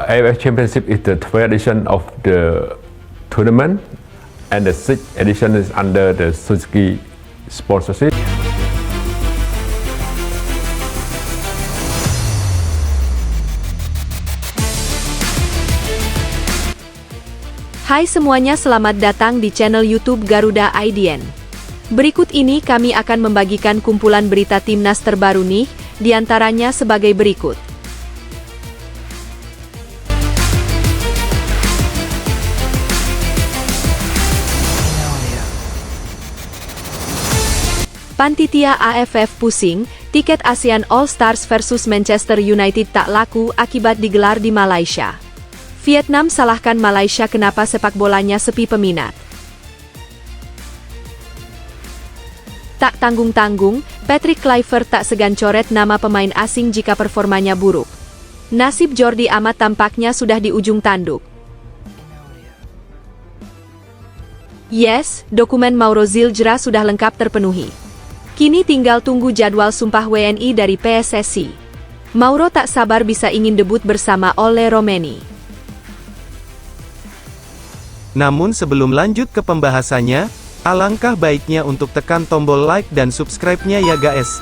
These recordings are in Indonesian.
AFF Championship is the 12th edition of the tournament, and the 6th edition is under the Suzuki sponsorship. Hai semuanya, selamat datang di channel YouTube Garuda IDN. Berikut ini kami akan membagikan kumpulan berita timnas terbaru nih, diantaranya sebagai berikut. Panitia AFF pusing, tiket ASEAN All Stars versus Manchester United tak laku akibat digelar di Malaysia. Vietnam salahkan Malaysia kenapa sepak bolanya sepi peminat. Tak tanggung-tanggung, Patrick Kluivert tak segan coret nama pemain asing jika performanya buruk. Nasib Jordi Amat tampaknya sudah di ujung tanduk. Yes, dokumen Mauro Zildjian sudah lengkap terpenuhi. Kini tinggal tunggu jadwal sumpah WNI dari PSSI. Mauro tak sabar bisa ingin debut bersama Ole Romeni. Namun sebelum lanjut ke pembahasannya, alangkah baiknya untuk tekan tombol like dan subscribe-nya ya guys.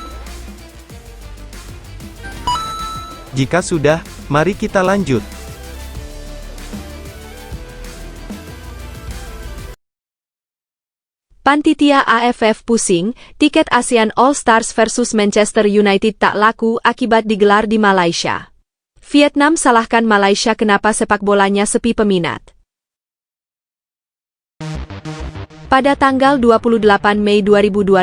Jika sudah, mari kita lanjut. Panitia AFF pusing, tiket ASEAN All Stars versus Manchester United tak laku akibat digelar di Malaysia. Vietnam salahkan Malaysia kenapa sepak bolanya sepi peminat. Pada tanggal 28 Mei 2025,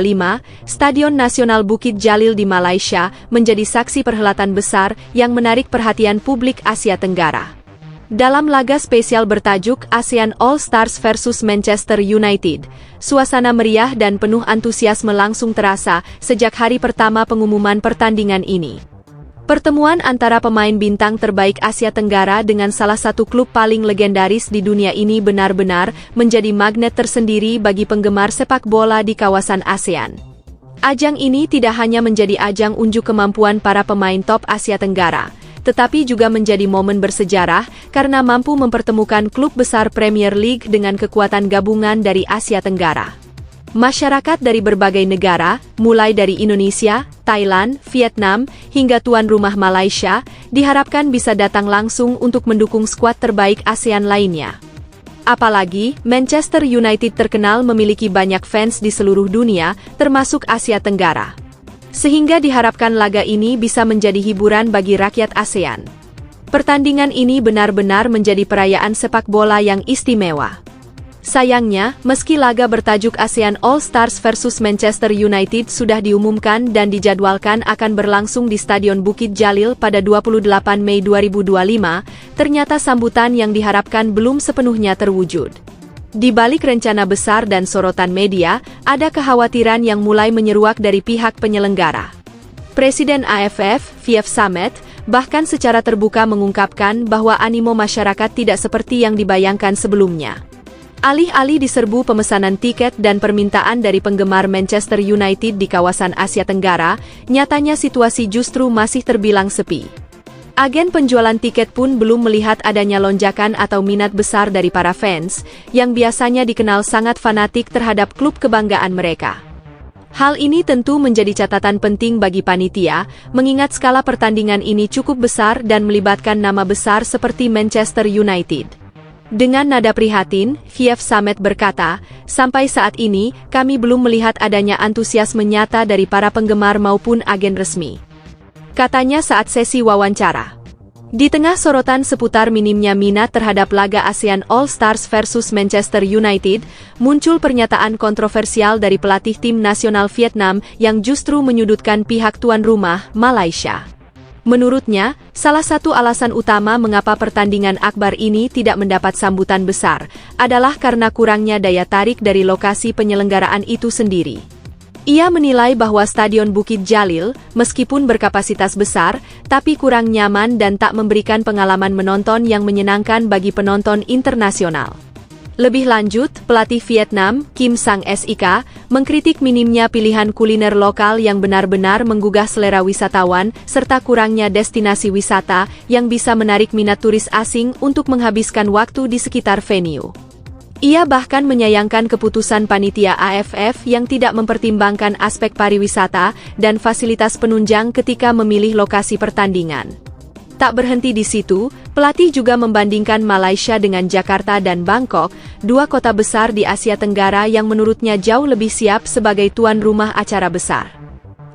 Stadion Nasional Bukit Jalil di Malaysia menjadi saksi perhelatan besar yang menarik perhatian publik Asia Tenggara. Dalam laga spesial bertajuk ASEAN All Stars versus Manchester United, suasana meriah dan penuh antusiasme langsung terasa sejak hari pertama pengumuman pertandingan ini. Pertemuan antara pemain bintang terbaik Asia Tenggara dengan salah satu klub paling legendaris di dunia ini benar-benar menjadi magnet tersendiri bagi penggemar sepak bola di kawasan ASEAN. Ajang ini tidak hanya menjadi ajang unjuk kemampuan para pemain top Asia Tenggara, tetapi juga menjadi momen bersejarah karena mampu mempertemukan klub besar Premier League dengan kekuatan gabungan dari Asia Tenggara. Masyarakat dari berbagai negara, mulai dari Indonesia, Thailand, Vietnam, hingga tuan rumah Malaysia, diharapkan bisa datang langsung untuk mendukung skuad terbaik ASEAN lainnya. Apalagi, Manchester United terkenal memiliki banyak fans di seluruh dunia, termasuk Asia Tenggara. Sehingga diharapkan laga ini bisa menjadi hiburan bagi rakyat ASEAN. Pertandingan ini benar-benar menjadi perayaan sepak bola yang istimewa. Sayangnya, meski laga bertajuk ASEAN All Stars versus Manchester United sudah diumumkan dan dijadwalkan akan berlangsung di Stadion Bukit Jalil pada 28 Mei 2025, ternyata sambutan yang diharapkan belum sepenuhnya terwujud. Di balik rencana besar dan sorotan media, ada kekhawatiran yang mulai menyeruak dari pihak penyelenggara. Presiden AFF, Viev Samet, bahkan secara terbuka mengungkapkan bahwa animo masyarakat tidak seperti yang dibayangkan sebelumnya. Alih-alih diserbu pemesanan tiket dan permintaan dari penggemar Manchester United di kawasan Asia Tenggara, nyatanya situasi justru masih terbilang sepi. Agen penjualan tiket pun belum melihat adanya lonjakan atau minat besar dari para fans, yang biasanya dikenal sangat fanatik terhadap klub kebanggaan mereka. Hal ini tentu menjadi catatan penting bagi panitia, mengingat skala pertandingan ini cukup besar dan melibatkan nama besar seperti Manchester United. Dengan nada prihatin, Viev Samet berkata, sampai saat ini, kami belum melihat adanya antusiasme nyata dari para penggemar maupun agen resmi. Katanya saat sesi wawancara. Di tengah sorotan seputar minimnya minat terhadap laga ASEAN All Stars versus Manchester United, muncul pernyataan kontroversial dari pelatih tim nasional Vietnam yang justru menyudutkan pihak tuan rumah, Malaysia. Menurutnya, salah satu alasan utama mengapa pertandingan akbar ini tidak mendapat sambutan besar adalah karena kurangnya daya tarik dari lokasi penyelenggaraan itu sendiri. Ia menilai bahwa Stadion Bukit Jalil, meskipun berkapasitas besar, tapi kurang nyaman dan tak memberikan pengalaman menonton yang menyenangkan bagi penonton internasional. Lebih lanjut, pelatih Vietnam, Kim Sang-sik, mengkritik minimnya pilihan kuliner lokal yang benar-benar menggugah selera wisatawan, serta kurangnya destinasi wisata yang bisa menarik minat turis asing untuk menghabiskan waktu di sekitar venue. Ia bahkan menyayangkan keputusan panitia AFF yang tidak mempertimbangkan aspek pariwisata dan fasilitas penunjang ketika memilih lokasi pertandingan. Tak berhenti di situ, pelatih juga membandingkan Malaysia dengan Jakarta dan Bangkok, dua kota besar di Asia Tenggara yang menurutnya jauh lebih siap sebagai tuan rumah acara besar.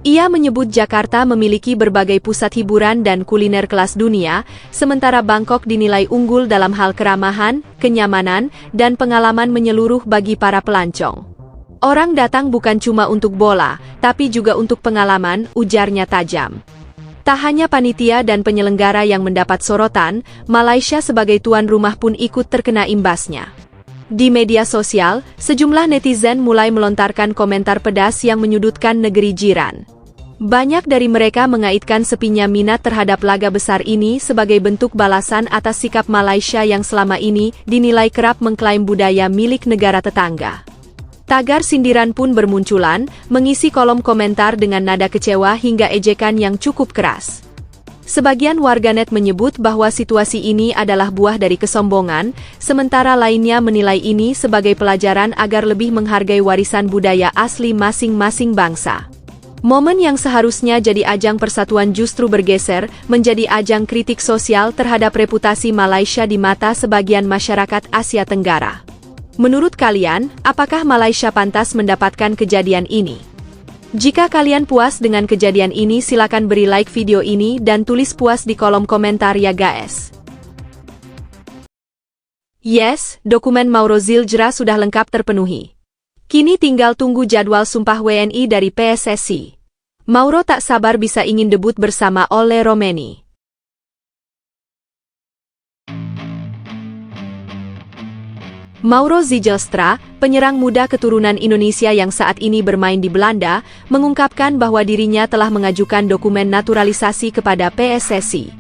Ia menyebut Jakarta memiliki berbagai pusat hiburan dan kuliner kelas dunia, sementara Bangkok dinilai unggul dalam hal keramahan, kenyamanan, dan pengalaman menyeluruh bagi para pelancong. Orang datang bukan cuma untuk bola, tapi juga untuk pengalaman, ujarnya tajam. Tak hanya panitia dan penyelenggara yang mendapat sorotan, Malaysia sebagai tuan rumah pun ikut terkena imbasnya. Di media sosial, sejumlah netizen mulai melontarkan komentar pedas yang menyudutkan negeri jiran. Banyak dari mereka mengaitkan sepinya minat terhadap laga besar ini sebagai bentuk balasan atas sikap Malaysia yang selama ini dinilai kerap mengklaim budaya milik negara tetangga. Tagar sindiran pun bermunculan, mengisi kolom komentar dengan nada kecewa hingga ejekan yang cukup keras. Sebagian warganet menyebut bahwa situasi ini adalah buah dari kesombongan, sementara lainnya menilai ini sebagai pelajaran agar lebih menghargai warisan budaya asli masing-masing bangsa. Momen yang seharusnya jadi ajang persatuan justru bergeser menjadi ajang kritik sosial terhadap reputasi Malaysia di mata sebagian masyarakat Asia Tenggara. Menurut kalian, apakah Malaysia pantas mendapatkan kejadian ini? Jika kalian puas dengan kejadian ini, silakan beri like video ini dan tulis puas di kolom komentar ya guys. Yes, dokumen Mauro Zildjian sudah lengkap terpenuhi. Kini tinggal tunggu jadwal sumpah WNI dari PSSI. Mauro tak sabar bisa ingin debut bersama Ole Romeni. Mauro Zildjian, penyerang muda keturunan Indonesia yang saat ini bermain di Belanda, mengungkapkan bahwa dirinya telah mengajukan dokumen naturalisasi kepada PSSI.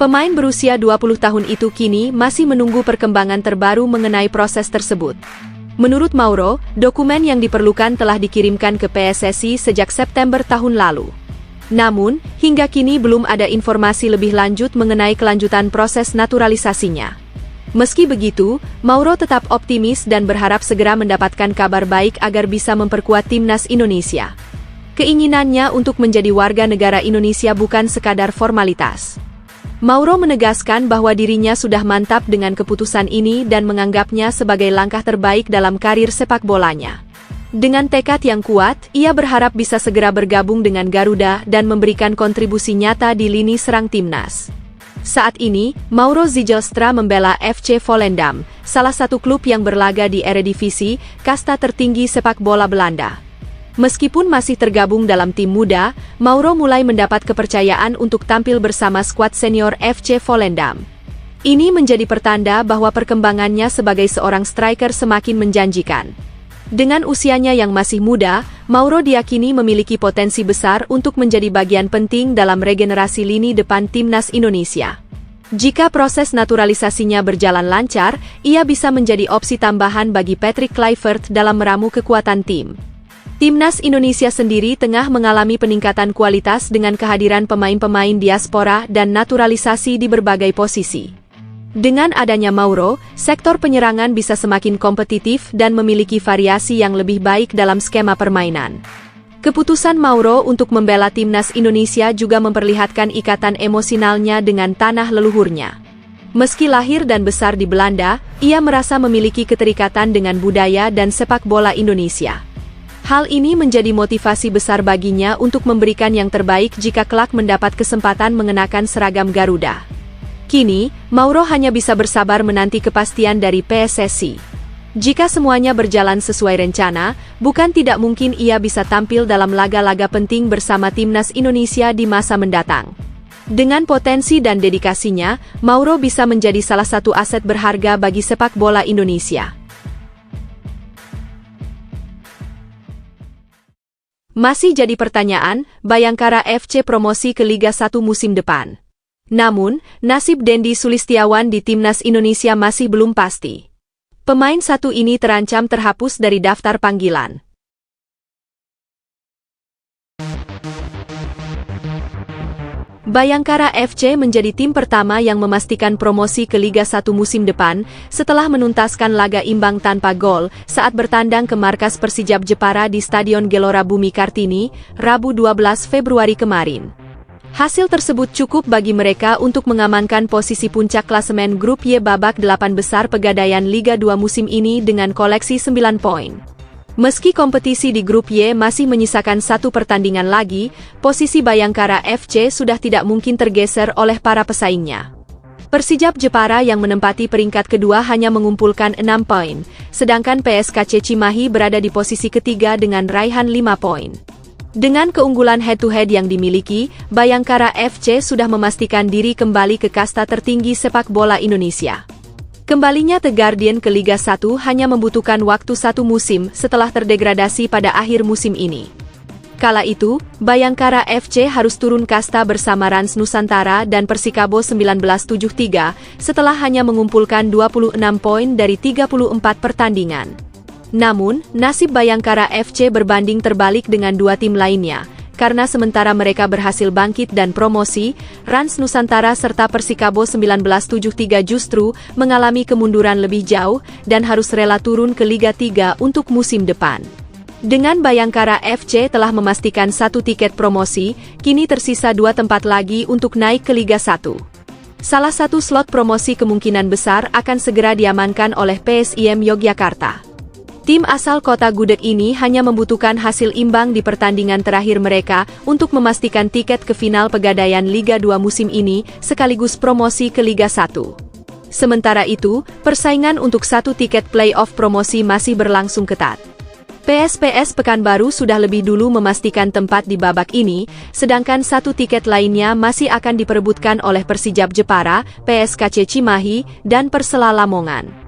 Pemain berusia 20 tahun itu kini masih menunggu perkembangan terbaru mengenai proses tersebut. Menurut Mauro, dokumen yang diperlukan telah dikirimkan ke PSSI sejak September tahun lalu. Namun, hingga kini belum ada informasi lebih lanjut mengenai kelanjutan proses naturalisasinya. Meski begitu, Mauro tetap optimis dan berharap segera mendapatkan kabar baik agar bisa memperkuat timnas Indonesia. Keinginannya untuk menjadi warga negara Indonesia bukan sekadar formalitas. Mauro menegaskan bahwa dirinya sudah mantap dengan keputusan ini dan menganggapnya sebagai langkah terbaik dalam karir sepak bolanya. Dengan tekad yang kuat, ia berharap bisa segera bergabung dengan Garuda dan memberikan kontribusi nyata di lini serang timnas. Saat ini, Mauro Zildjian membela FC Volendam, salah satu klub yang berlaga di Eredivisie, kasta tertinggi sepak bola Belanda. Meskipun masih tergabung dalam tim muda, Mauro mulai mendapat kepercayaan untuk tampil bersama skuad senior FC Volendam. Ini menjadi pertanda bahwa perkembangannya sebagai seorang striker semakin menjanjikan. Dengan usianya yang masih muda, Mauro diyakini memiliki potensi besar untuk menjadi bagian penting dalam regenerasi lini depan timnas Indonesia. Jika proses naturalisasinya berjalan lancar, ia bisa menjadi opsi tambahan bagi Patrick Kluivert dalam meramu kekuatan tim. Timnas Indonesia sendiri tengah mengalami peningkatan kualitas dengan kehadiran pemain-pemain diaspora dan naturalisasi di berbagai posisi. Dengan adanya Mauro, sektor penyerangan bisa semakin kompetitif dan memiliki variasi yang lebih baik dalam skema permainan. Keputusan Mauro untuk membela timnas Indonesia juga memperlihatkan ikatan emosionalnya dengan tanah leluhurnya. Meski lahir dan besar di Belanda, ia merasa memiliki keterikatan dengan budaya dan sepak bola Indonesia. Hal ini menjadi motivasi besar baginya untuk memberikan yang terbaik jika kelak mendapat kesempatan mengenakan seragam Garuda. Kini, Mauro hanya bisa bersabar menanti kepastian dari PSSI. Jika semuanya berjalan sesuai rencana, bukan tidak mungkin ia bisa tampil dalam laga-laga penting bersama timnas Indonesia di masa mendatang. Dengan potensi dan dedikasinya, Mauro bisa menjadi salah satu aset berharga bagi sepak bola Indonesia. Masih jadi pertanyaan, Bayangkara FC promosi ke Liga 1 musim depan. Namun, nasib Dendi Sulistiawan di timnas Indonesia masih belum pasti. Pemain satu ini terancam terhapus dari daftar panggilan. Bayangkara FC menjadi tim pertama yang memastikan promosi ke Liga 1 musim depan setelah menuntaskan laga imbang tanpa gol saat bertandang ke markas Persijap Jepara di Stadion Gelora Bumi Kartini, Rabu 12 Februari kemarin. Hasil tersebut cukup bagi mereka untuk mengamankan posisi puncak klasemen Grup Y babak 8 besar Pegadaian Liga 2 musim ini dengan koleksi 9 poin. Meski kompetisi di Grup Y masih menyisakan satu pertandingan lagi, posisi Bayangkara FC sudah tidak mungkin tergeser oleh para pesaingnya. Persijap Jepara yang menempati peringkat kedua hanya mengumpulkan 6 poin, sedangkan PSKC Cimahi berada di posisi ketiga dengan raihan 5 poin. Dengan keunggulan head-to-head yang dimiliki, Bayangkara FC sudah memastikan diri kembali ke kasta tertinggi sepak bola Indonesia. Kembalinya The Guardian ke Liga 1 hanya membutuhkan waktu satu musim setelah terdegradasi pada akhir musim ini. Kala itu, Bayangkara FC harus turun kasta bersama Rans Nusantara dan Persikabo 1973 setelah hanya mengumpulkan 26 poin dari 34 pertandingan. Namun, nasib Bayangkara FC berbanding terbalik dengan dua tim lainnya, karena sementara mereka berhasil bangkit dan promosi, Rans Nusantara serta Persikabo 1973 justru mengalami kemunduran lebih jauh dan harus rela turun ke Liga 3 untuk musim depan. Dengan Bayangkara FC telah memastikan satu tiket promosi, kini tersisa dua tempat lagi untuk naik ke Liga 1. Salah satu slot promosi kemungkinan besar akan segera diamankan oleh PSIM Yogyakarta. Tim asal kota Gudeg ini hanya membutuhkan hasil imbang di pertandingan terakhir mereka untuk memastikan tiket ke final Pegadaian Liga 2 musim ini sekaligus promosi ke Liga 1. Sementara itu, persaingan untuk satu tiket play-off promosi masih berlangsung ketat. PSPS Pekanbaru sudah lebih dulu memastikan tempat di babak ini, sedangkan satu tiket lainnya masih akan diperebutkan oleh Persijap Jepara, PSKC Cimahi, dan Persela Lamongan.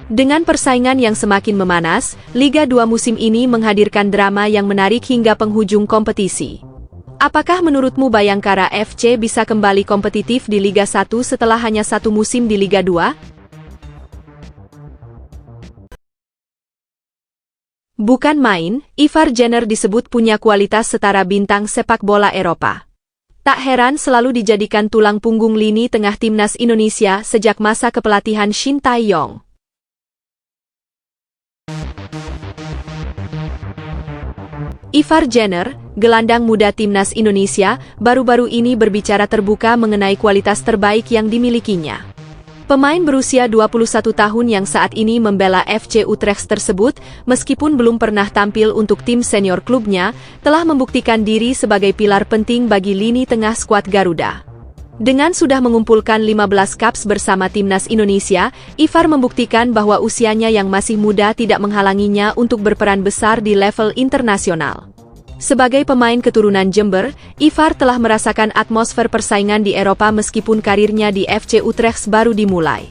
Dengan persaingan yang semakin memanas, Liga 2 musim ini menghadirkan drama yang menarik hingga penghujung kompetisi. Apakah menurutmu Bayangkara FC bisa kembali kompetitif di Liga 1 setelah hanya satu musim di Liga 2? Bukan main, Ivar Jenner disebut punya kualitas setara bintang sepak bola Eropa. Tak heran selalu dijadikan tulang punggung lini tengah timnas Indonesia sejak masa kepelatihan Shin Tae-yong. Ivar Jenner, gelandang muda timnas Indonesia, baru-baru ini berbicara terbuka mengenai kualitas terbaik yang dimilikinya. Pemain berusia 21 tahun yang saat ini membela FC Utrecht tersebut, meskipun belum pernah tampil untuk tim senior klubnya, telah membuktikan diri sebagai pilar penting bagi lini tengah skuad Garuda. Dengan sudah mengumpulkan 15 caps bersama timnas Indonesia, Ivar membuktikan bahwa usianya yang masih muda tidak menghalanginya untuk berperan besar di level internasional. Sebagai pemain keturunan Jember, Ivar telah merasakan atmosfer persaingan di Eropa meskipun karirnya di FC Utrecht baru dimulai.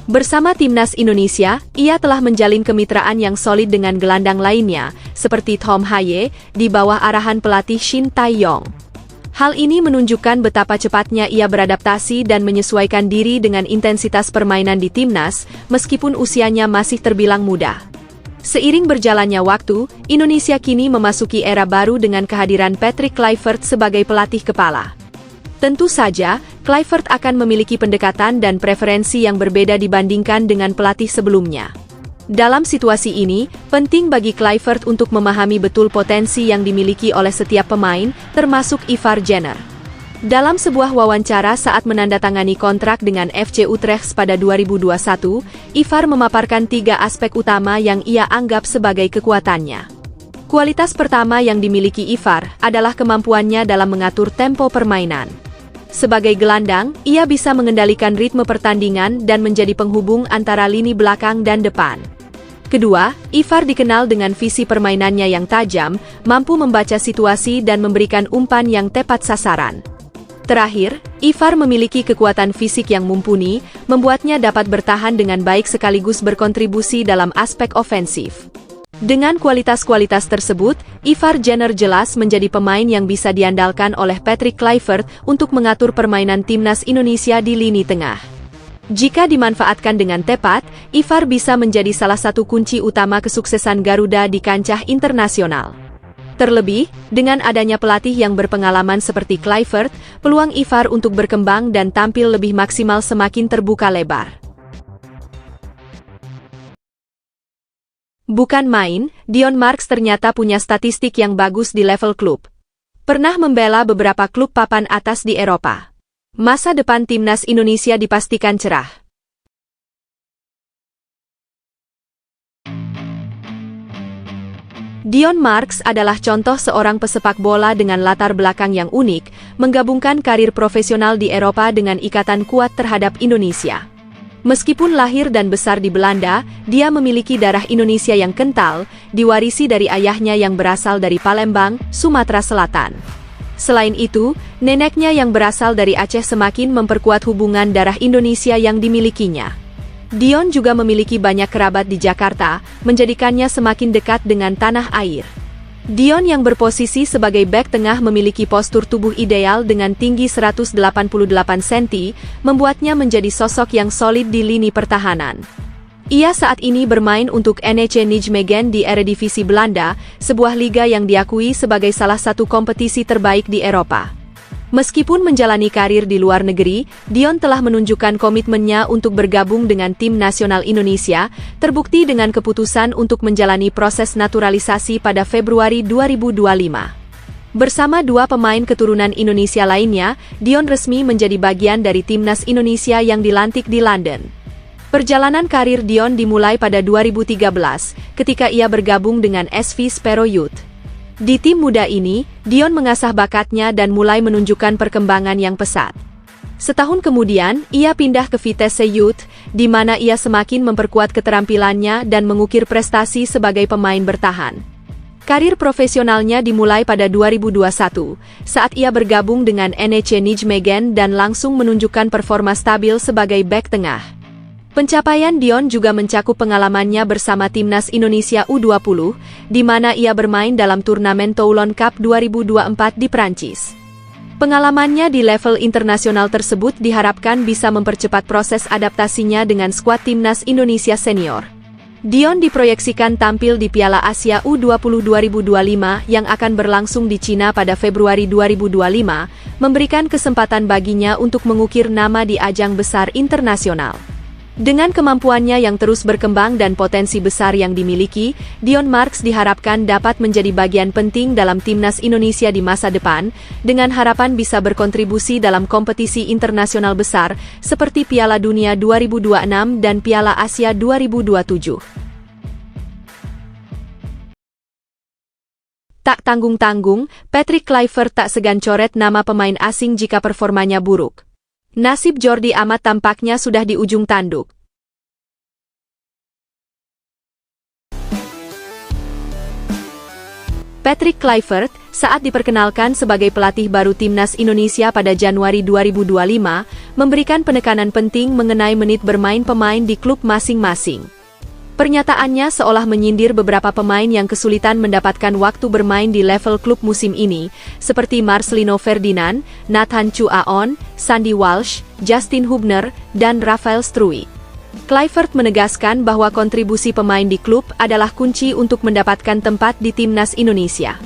Bersama timnas Indonesia, ia telah menjalin kemitraan yang solid dengan gelandang lainnya, seperti Tom Haye, di bawah arahan pelatih Shin Tae-yong. Hal ini menunjukkan betapa cepatnya ia beradaptasi dan menyesuaikan diri dengan intensitas permainan di timnas, meskipun usianya masih terbilang muda. Seiring berjalannya waktu, Indonesia kini memasuki era baru dengan kehadiran Patrick Kluivert sebagai pelatih kepala. Tentu saja, Kluivert akan memiliki pendekatan dan preferensi yang berbeda dibandingkan dengan pelatih sebelumnya. Dalam situasi ini, penting bagi Kluivert untuk memahami betul potensi yang dimiliki oleh setiap pemain, termasuk Ivar Jenner. Dalam sebuah wawancara saat menandatangani kontrak dengan FC Utrecht pada 2021, Ivar memaparkan 3 aspek utama yang ia anggap sebagai kekuatannya. Kualitas pertama yang dimiliki Ivar adalah kemampuannya dalam mengatur tempo permainan. Sebagai gelandang, ia bisa mengendalikan ritme pertandingan dan menjadi penghubung antara lini belakang dan depan. Kedua, Ivar dikenal dengan visi permainannya yang tajam, mampu membaca situasi dan memberikan umpan yang tepat sasaran. Terakhir, Ivar memiliki kekuatan fisik yang mumpuni, membuatnya dapat bertahan dengan baik sekaligus berkontribusi dalam aspek ofensif. Dengan kualitas-kualitas tersebut, Ivar Jenner jelas menjadi pemain yang bisa diandalkan oleh Patrick Kluivert untuk mengatur permainan timnas Indonesia di lini tengah. Jika dimanfaatkan dengan tepat, Ivar bisa menjadi salah satu kunci utama kesuksesan Garuda di kancah internasional. Terlebih, dengan adanya pelatih yang berpengalaman seperti Kluivert, peluang Ivar untuk berkembang dan tampil lebih maksimal semakin terbuka lebar. Bukan main, Dion Marks ternyata punya statistik yang bagus di level klub. Pernah membela beberapa klub papan atas di Eropa. Masa depan timnas Indonesia dipastikan cerah. Dion Marks adalah contoh seorang pesepak bola dengan latar belakang yang unik, menggabungkan karir profesional di Eropa dengan ikatan kuat terhadap Indonesia. Meskipun lahir dan besar di Belanda, dia memiliki darah Indonesia yang kental, diwarisi dari ayahnya yang berasal dari Palembang, Sumatera Selatan. Selain itu, neneknya yang berasal dari Aceh semakin memperkuat hubungan darah Indonesia yang dimilikinya. Dion juga memiliki banyak kerabat di Jakarta, menjadikannya semakin dekat dengan tanah air. Dion yang berposisi sebagai bek tengah memiliki postur tubuh ideal dengan tinggi 188 cm, membuatnya menjadi sosok yang solid di lini pertahanan. Ia saat ini bermain untuk NEC Nijmegen di Eredivisie Belanda, sebuah liga yang diakui sebagai salah satu kompetisi terbaik di Eropa. Meskipun menjalani karir di luar negeri, Dion telah menunjukkan komitmennya untuk bergabung dengan tim nasional Indonesia, terbukti dengan keputusan untuk menjalani proses naturalisasi pada Februari 2025. Bersama dua pemain keturunan Indonesia lainnya, Dion resmi menjadi bagian dari timnas Indonesia yang dilantik di London. Perjalanan karir Dion dimulai pada 2013, ketika ia bergabung dengan SV Spero Youth. Di tim muda ini, Dion mengasah bakatnya dan mulai menunjukkan perkembangan yang pesat. Setahun kemudian, ia pindah ke Vitesse Youth, di mana ia semakin memperkuat keterampilannya dan mengukir prestasi sebagai pemain bertahan. Karir profesionalnya dimulai pada 2021, saat ia bergabung dengan NEC Nijmegen dan langsung menunjukkan performa stabil sebagai bek tengah. Pencapaian Dion juga mencakup pengalamannya bersama timnas Indonesia U20, di mana ia bermain dalam turnamen Toulon Cup 2024 di Prancis. Pengalamannya di level internasional tersebut diharapkan bisa mempercepat proses adaptasinya dengan skuad timnas Indonesia senior. Dion diproyeksikan tampil di Piala Asia U20 2025 yang akan berlangsung di Cina pada Februari 2025, memberikan kesempatan baginya untuk mengukir nama di ajang besar internasional. Dengan kemampuannya yang terus berkembang dan potensi besar yang dimiliki, Dion Marks diharapkan dapat menjadi bagian penting dalam timnas Indonesia di masa depan, dengan harapan bisa berkontribusi dalam kompetisi internasional besar seperti Piala Dunia 2026 dan Piala Asia 2027. Tak tanggung-tanggung, Patrick Kluivert tak segan coret nama pemain asing jika performanya buruk. Nasib Jordi Amat tampaknya sudah di ujung tanduk. Patrick Kluivert, saat diperkenalkan sebagai pelatih baru timnas Indonesia pada Januari 2025, memberikan penekanan penting mengenai menit bermain pemain di klub masing-masing. Pernyataannya seolah menyindir beberapa pemain yang kesulitan mendapatkan waktu bermain di level klub musim ini, seperti Marcelino Ferdinand, Nathan Chu Aon, Sandy Walsh, Justin Hubner, dan Rafael Struijk. Kluivert menegaskan bahwa kontribusi pemain di klub adalah kunci untuk mendapatkan tempat di timnas Indonesia.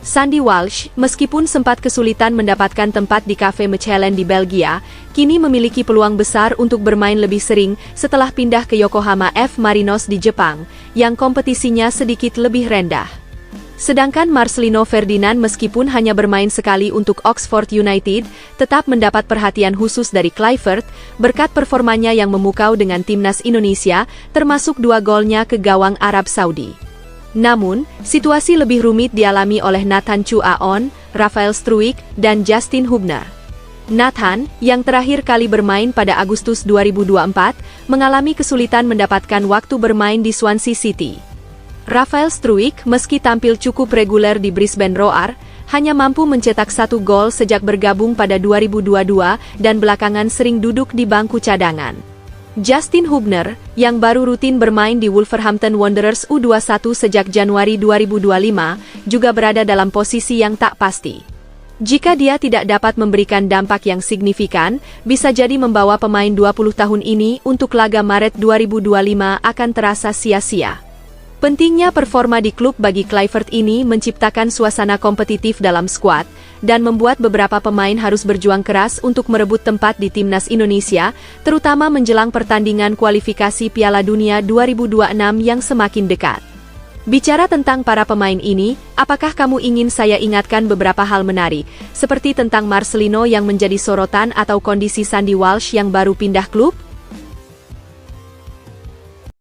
Sandy Walsh, meskipun sempat kesulitan mendapatkan tempat di Cafe Mechelen di Belgia, kini memiliki peluang besar untuk bermain lebih sering setelah pindah ke Yokohama F. Marinos di Jepang, yang kompetisinya sedikit lebih rendah. Sedangkan Marcelino Ferdinand meskipun hanya bermain sekali untuk Oxford United, tetap mendapat perhatian khusus dari Kluivert, berkat performanya yang memukau dengan timnas Indonesia, termasuk 2 golnya ke gawang Arab Saudi. Namun, situasi lebih rumit dialami oleh Nathan Chu Aon, Rafael Struijk, dan Justin Hubner. Nathan, yang terakhir kali bermain pada Agustus 2024, mengalami kesulitan mendapatkan waktu bermain di Swansea City. Rafael Struijk, meski tampil cukup reguler di Brisbane Roar, hanya mampu mencetak 1 gol sejak bergabung pada 2022 dan belakangan sering duduk di bangku cadangan. Justin Hubner, yang baru rutin bermain di Wolverhampton Wanderers U21 sejak Januari 2025, juga berada dalam posisi yang tak pasti. Jika dia tidak dapat memberikan dampak yang signifikan, bisa jadi membawa pemain 20 tahun ini untuk laga Maret 2025 akan terasa sia-sia. Pentingnya performa di klub bagi Kluivert ini menciptakan suasana kompetitif dalam skuad, dan membuat beberapa pemain harus berjuang keras untuk merebut tempat di timnas Indonesia, terutama menjelang pertandingan kualifikasi Piala Dunia 2026 yang semakin dekat. Bicara tentang para pemain ini, apakah kamu ingin saya ingatkan beberapa hal menarik, seperti tentang Marcelino yang menjadi sorotan atau kondisi Sandy Walsh yang baru pindah klub?